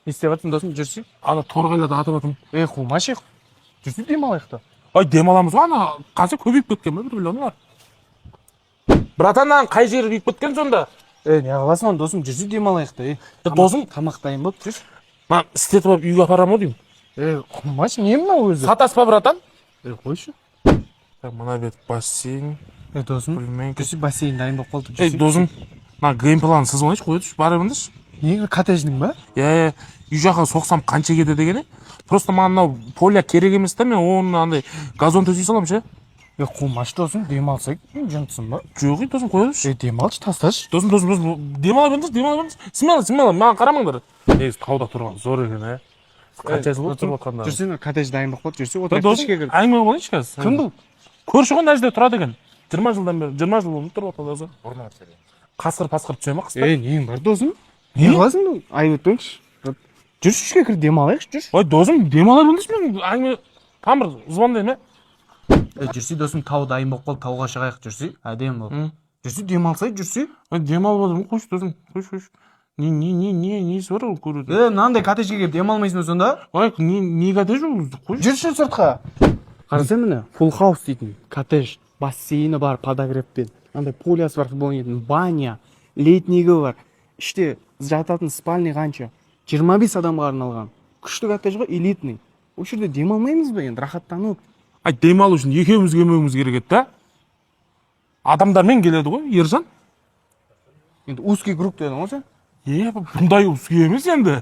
Не істеп жатырсың досым, жүрсің? Ана торғайларды атып жатырмын. Қумашек. Жүрсің демалайық та. Ай, демаламыз ғой, ана қазір көбейіп кеткен бе, бір миллионлар. Братаннан қай жері күйіп кеткен сонда? Не қыласың досым, жүрсің демалайық та. Досым, Тамақ дайын болып жүрсің. мына істетіп алып үйге апарамын деймін. Қумаш, не мынау өзі? Сатасыз ба, братан? Қойшы. Мына бет бассейн. Досым, Білмеймін. жүрсің бассейн дайын болып қалды. Досым, мына геймплан сызып алайыншы, қойшы, бара беріңдерші. Не, коттедждің ба? Үй жаққа соқсам қанша кетеді дегені? Просто маған мынау поля керек емес та, мен оны андай газон төсей саламын ше. Қумаш досым, демалсай, жынтсың ба? Жоқ, досым, қоя берші. Демалшы, тасташы. Досым, демала беріңдерші. Смело, маған қарамаңдар. Тауда тұрған зор екен, қанша жыл болып тұрып жатқанда. Жүрсің, коттедж дайын болып қалды, жүрсің, отырып Досым, ішке кір. әңгіме болайыншы қазір. Кім бұл? Көрші ғой, мына жерде тұрады екен. 20 жылдан бері, 20 жыл болып тұрып жатқанда. Қасқыр түсе ма қыста? Нең бар досым? Не қыласың бұл? Ай өтіңші. Жүрші ішке кір, демалайықшы, жүрші. Ой, досым, демала беріңдерші, мен әңгіме тамыр звондаймын, Жүрсі досым, тау дайын болып қалды, тауға шығайық, жүрсі. Әдем бол. Жүрсі демалсай, жүрсі. Демалып отырмын, қойшы досым, қойшы. Несі бар ол көруді? Мынандай коттеджге келіп демалмайсың сонда? Ой, не коттедж ол? Қойшы. Жүрші сыртқа. Қарасай міне, фулл хаус дейтін коттедж. Бассейні бар, подогревпен. Андай полясы бар, футбол ойнайтын, баня, летнигі бар. Іште жататын спальный қанша? 25 адамға арналған. Күшті коттедж ғой, элитный. Ол жерде демалмаймыз ба енді, рахаттанып? Демалу үшін екеуміз келмеуіміз керек еді да. Адамдармен келеді ғой, Ержан. Енді узкий круг дедің ғой сен? Бұндай узкий емес енді.